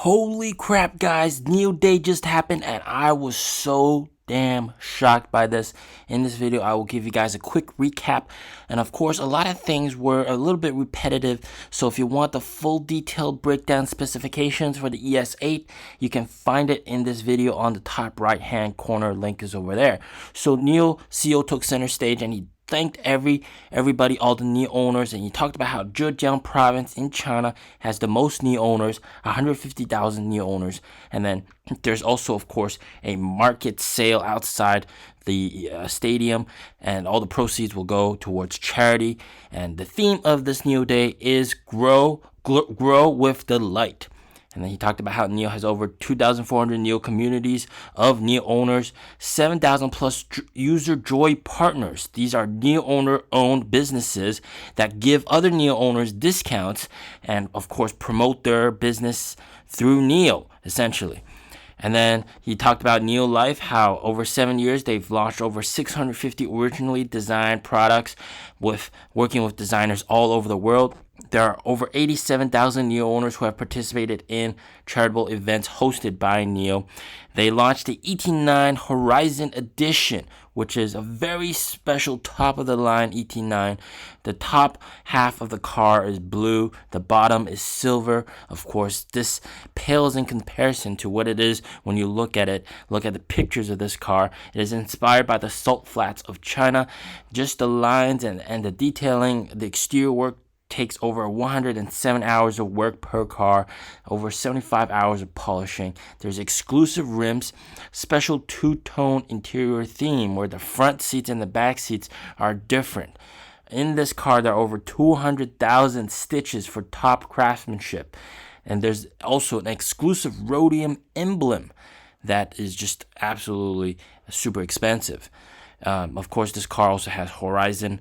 Holy crap, guys, NIO Day just happened and I was so damn shocked by this. In this video, I will give you guys a quick recap. And of course, a lot of things were a little bit repetitive. So if you want the full detailed breakdown specifications for the ES8, you can find it in this video on the top right hand corner. Link is over there. So NIO CEO took center stage and he thanked everybody, all the NIO owners, and he talked about how Zhejiang province in China has the most NIO owners, 150,000 NIO owners. And then there's also, of course, a market sale outside the stadium, and all the proceeds will go towards charity. And the theme of this NIO Day is grow with the light. And then he talked about how NIO has over 2,400 NIO communities of NIO owners, 7,000 plus user joy partners. These are NIO owner-owned businesses that give other NIO owners discounts and, of course, promote their business through NIO, essentially. And then he talked about NIO Life, how over 7 years they've launched over 650 originally designed products with working with designers all over the world. There are over 87,000 NIO owners who have participated in charitable events hosted by NIO. They launched the ET9 Horizon Edition, which is a very special top-of-the-line ET9. The top half of the car is blue. The bottom is silver. Of course, this pales in comparison to what it is when you look at it. Look at the pictures of this car. It is inspired by the salt flats of China. Just the lines and the detailing, the exterior work takes over 107 hours of work per car, over 75 hours of polishing. There's exclusive rims, special two-tone interior theme where the front seats and the back seats are different. In this car, there are over 200,000 stitches for top craftsmanship. And there's also an exclusive rhodium emblem that is just absolutely super expensive. Of course, this car also has Horizon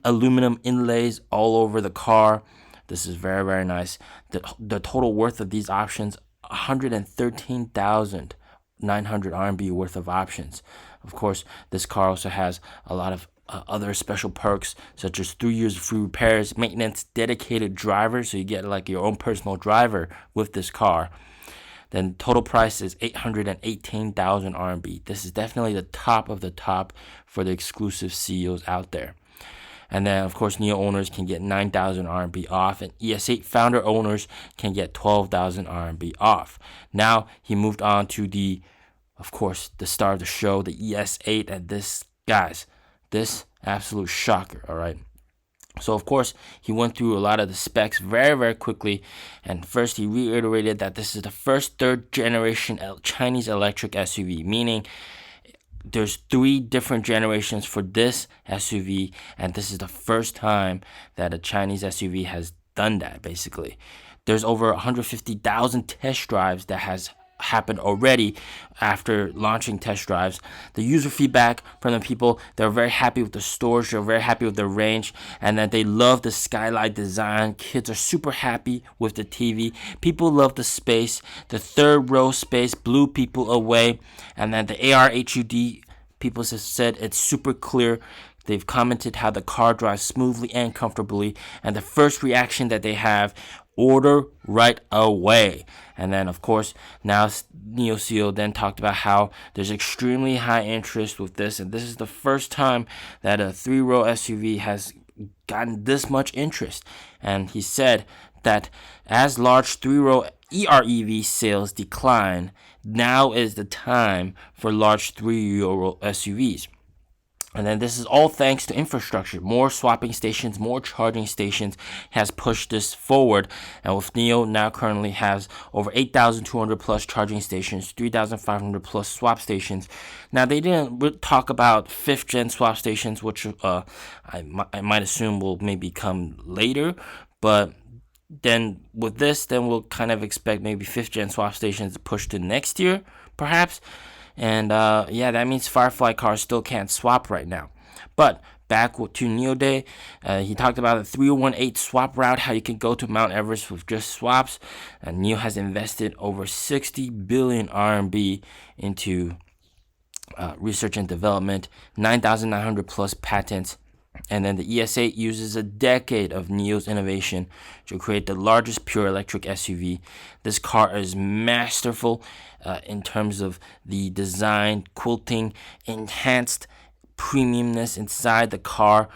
aluminum inlays all over the car. This is very, very nice. The total worth of these options, 113,900 RMB worth of options. Of course, this car also has a lot of other special perks, such as 3 years of free repairs, maintenance, dedicated driver, so you get like your own personal driver with this car. Then total price is 818,000 RMB. This is definitely the top of the top for the exclusive CEOs out there. And then, of course, NIO owners can get 9,000 RMB off, and ES8 founder owners can get 12,000 RMB off. Now, he moved on to of course, the star of the show, the ES8, and this absolute shocker, all right? So, of course, he went through a lot of the specs very, very quickly. And first, he reiterated that this is the first third-generation Chinese electric SUV, meaning there's 3 different generations for this SUV, and this is the first time that a Chinese SUV has done that, basically. There's over 150,000 test drives that has happened already after launching test drives. The user feedback from the people, they're very happy with the storage, they're very happy with the range, and that they love the skylight design. Kids are super happy with the TV. People love the space. The third row space blew people away. And then the AR HUD, people have said it's super clear. They've commented how the car drives smoothly and comfortably. And the first reaction that they have, order right away. And then, of course, now NIO CEO then talked about how there's extremely high interest with this. And this is the first time that a 3-row SUV has gotten this much interest. And he said that as large 3-row EREV sales decline, now is the time for large 3-row SUVs. And then this is all thanks to infrastructure. More swapping stations, more charging stations has pushed this forward. And with NIO now currently has over 8,200 plus charging stations, 3,500 plus swap stations. Now, they didn't talk about 5th gen swap stations, which I might assume will maybe come later. But then with this, then we'll kind of expect maybe 5th gen swap stations to push to next year, perhaps. And yeah, that means Firefly cars still can't swap right now. But back to NIO Day, he talked about the 3018 swap route, how you can go to Mount Everest with just swaps. And NIO has invested over 60 billion RMB into research and development, 9,900 plus patents. And then the ES8 uses a decade of NIO's innovation to create the largest pure electric SUV. This car is masterful in terms of the design, quilting, enhanced premiumness inside the car,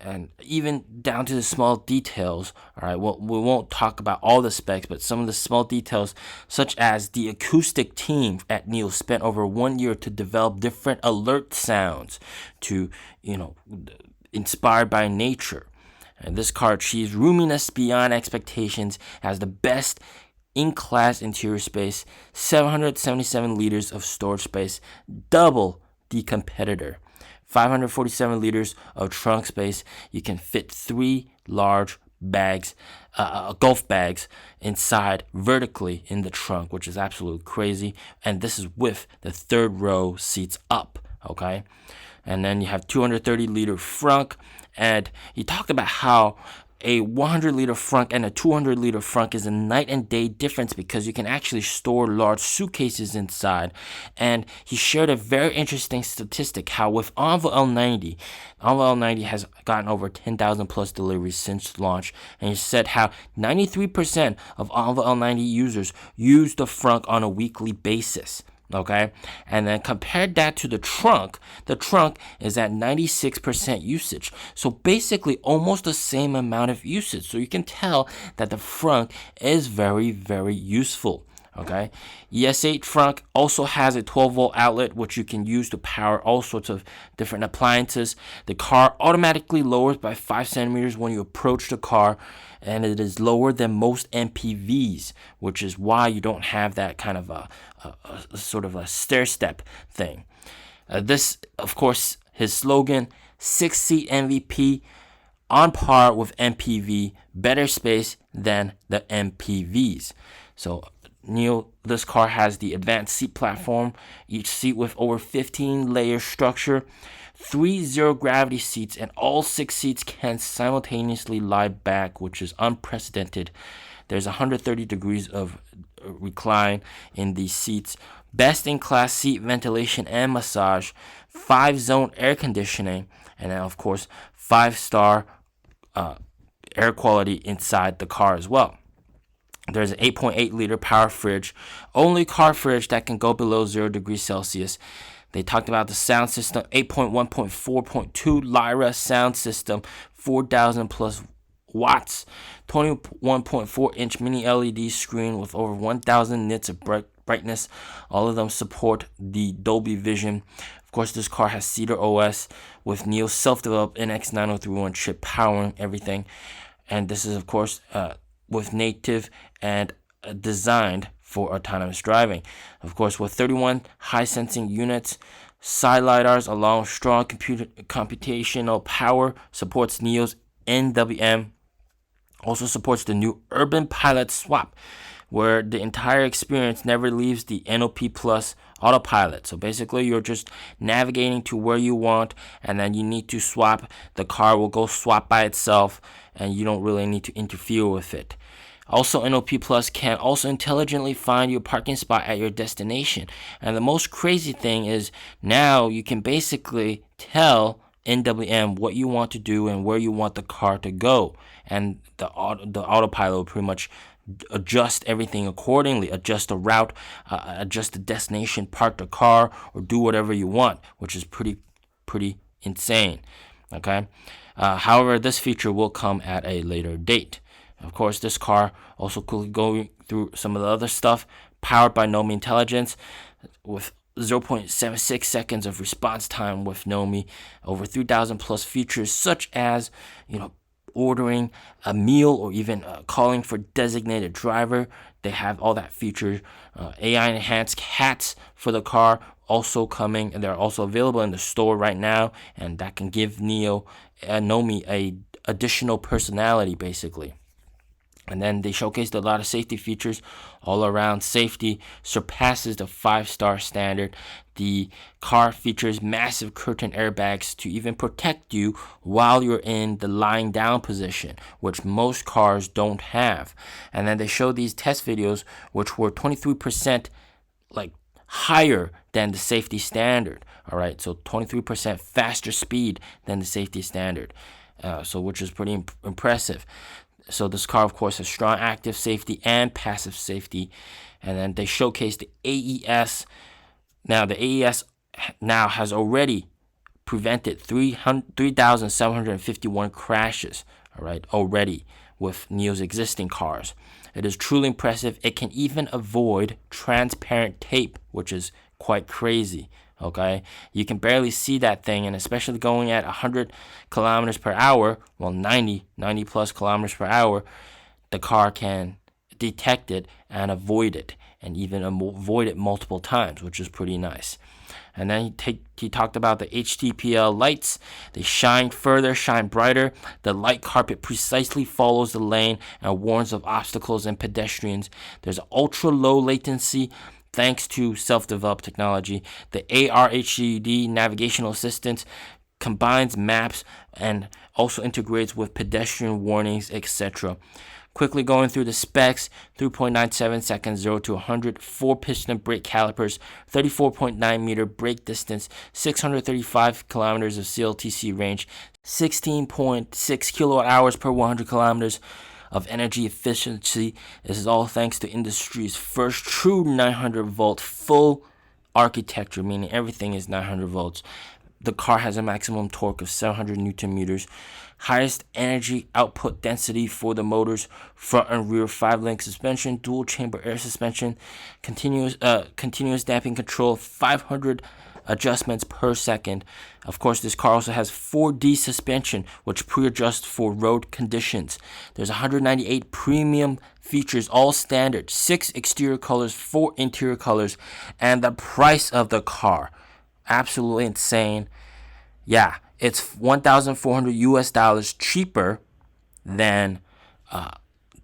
and even down to the small details. All right, well, we won't talk about all the specs, but some of the small details, such as the acoustic team at NIO spent over 1 year to develop different alert sounds to, inspired by nature. And this car achieves roominess beyond expectations, has the best in-class interior space, 777 liters of storage space, double the competitor. 547 liters of trunk space. You can fit 3 large bags, golf bags inside vertically in the trunk, which is absolutely crazy. And this is with the 3rd row seats up, okay? And then you have 230-liter frunk. And he talked about how a 100-liter frunk and a 200-liter frunk is a night and day difference because you can actually store large suitcases inside. And he shared a very interesting statistic how with Envoy L90 has gotten over 10,000 plus deliveries since launch. And he said how 93% of Envoy L90 users use the frunk on a weekly basis. Okay, and then compared that to the trunk is at 96% usage. So basically almost the same amount of usage. So you can tell that the frunk is very, very useful. Okay, ES8 frunk also has a 12-volt outlet, which you can use to power all sorts of different appliances. The car automatically lowers by 5 centimeters when you approach the car, and it is lower than most MPVs, which is why you don't have that kind of a sort of a stair-step thing. This, of course, his slogan, 6-seat MVP, on par with MPV, better space than the MPVs. So this car has the advanced seat platform, each seat with over 15-layer structure, 3 zero-gravity seats, and all 6 seats can simultaneously lie back, which is unprecedented. There's 130 degrees of recline in these seats. Best-in-class seat ventilation and massage, 5-zone air conditioning, and then, of course, 5-star air quality inside the car as well. There's an 8.8-liter power fridge, only car fridge that can go below 0 degrees Celsius. They talked about the sound system, 8.1.4.2 Lyra sound system, 4,000 plus watts, 21.4-inch mini LED screen with over 1,000 nits of brightness. All of them support the Dolby Vision. Of course, this car has Cedar OS with NIO's self-developed NX9031 chip powering everything. And this is, of course, with native and designed for autonomous driving. Of course, with 31 high-sensing units, side lidars along with strong computational power, supports NIO's NWM. Also supports the new Urban Pilot Swap, where the entire experience never leaves the NOP Plus autopilot. So basically, you're just navigating to where you want, and then you need to swap. The car will go swap by itself, and you don't really need to interfere with it. Also, NOP Plus can also intelligently find your parking spot at your destination. And the most crazy thing is now you can basically tell NWM what you want to do and where you want the car to go. And the autopilot will pretty much adjust everything accordingly, adjust the route, adjust the destination, park the car, or do whatever you want, which is pretty insane. Okay. However, this feature will come at a later date. Of course, this car also could go through some of the other stuff, powered by Nomi Intelligence, with 0.76 seconds of response time with Nomi, over 3,000 plus features such as, ordering a meal or even calling for designated driver. They have all that feature. AI enhanced hats for the car also coming, and they're also available in the store right now, and that can give Nomi a additional personality basically. And then they showcased a lot of safety features. All around safety surpasses the 5-star standard. The car features massive curtain airbags to even protect you while you're in the lying down position, which most cars don't have. And then they showed these test videos, which were 23% higher than the safety standard. All right, so 23% faster speed than the safety standard, so which is pretty impressive. So this car, of course, has strong active safety and passive safety. And then they showcase the AES. Now, the AES now has already prevented 3,751 crashes, all right, already with NIO's existing cars. It is truly impressive. It can even avoid transparent tape, which is quite crazy. Okay, you can barely see that thing, and especially going at 100 kilometers per hour, well, 90 plus kilometers per hour, the car can detect it and avoid it, and even avoid it multiple times, which is pretty nice. And then he talked about the HTPL lights. They shine brighter. The light carpet precisely follows the lane and warns of obstacles and pedestrians. There's ultra low latency thanks to self-developed technology. The ARHUD navigational assistant combines maps and also integrates with pedestrian warnings, etc. Quickly going through the specs: 3.97 seconds 0 to 100, 4-piston brake calipers, 34.9 meter brake distance, 635 kilometers of CLTC range, 16.6 kilowatt hours per 100 kilometers of energy efficiency. This is all thanks to industry's first true 900 volt full architecture, meaning everything is 900 volts. The car has a maximum torque of 700 Newton meters, highest energy output density for the motors, front and rear 5-link suspension, dual chamber air suspension, continuous damping control, 500 adjustments per second. Of course, this car also has 4D suspension, which pre-adjusts for road conditions. There's 198 premium features, all standard, 6 exterior colors, 4 interior colors, and the price of the car, absolutely insane. Yeah, it's $1,400 cheaper than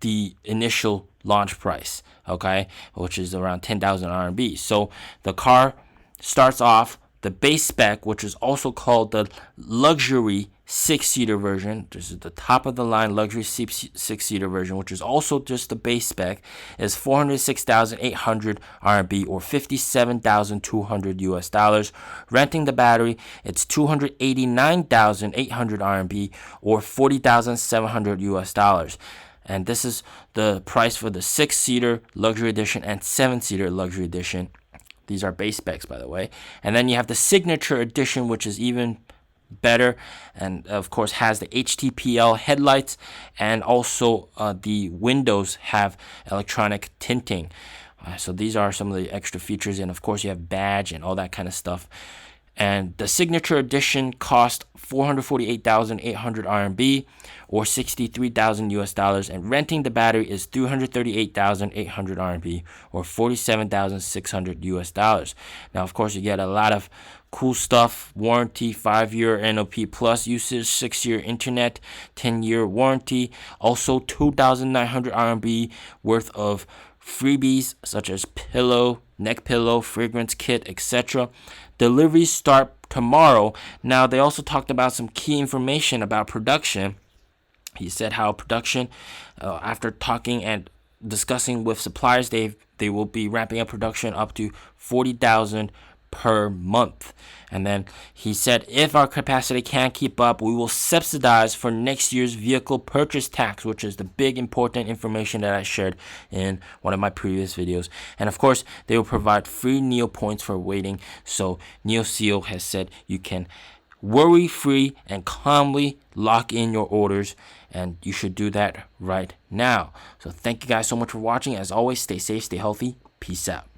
the initial launch price, okay, which is around 10,000 RMB. So the car starts off the base spec, which is also called the luxury 6-seater version. This is the top of the line luxury 6-seater version, which is also just the base spec, is 406,800 RMB or $57,200. Renting the battery, it's 289,800 RMB or $40,700. And this is the price for the 6-seater luxury edition and 7-seater luxury edition. These are base specs, by the way. And then you have the signature edition, which is even better, and of course has the HTPL headlights, and also the windows have electronic tinting. So these are some of the extra features, and of course you have badge and all that kind of stuff. And the signature edition cost 448,800 RMB or $63,000, and renting the battery is 338,800 RMB or $47,600. Now, of course, you get a lot of cool stuff: warranty, 5-year NOP plus usage, 6-year internet, 10-year warranty, also 2,900 RMB worth of freebies such as pillow, neck pillow, fragrance kit, etc. Deliveries start tomorrow. Now, they also talked about some key information about production. He said how production, after talking and discussing with suppliers, they will be ramping up production up to 40,000 per month. And then he said, if our capacity can't keep up, we will subsidize for next year's vehicle purchase tax, which is the big important information that I shared in one of my previous videos. And of course, they will provide free NIO points for waiting. So NIO CEO has said you can worry-free and calmly lock in your orders, and you should do that right now. So thank you guys so much for watching. As always, stay safe, stay healthy. Peace out.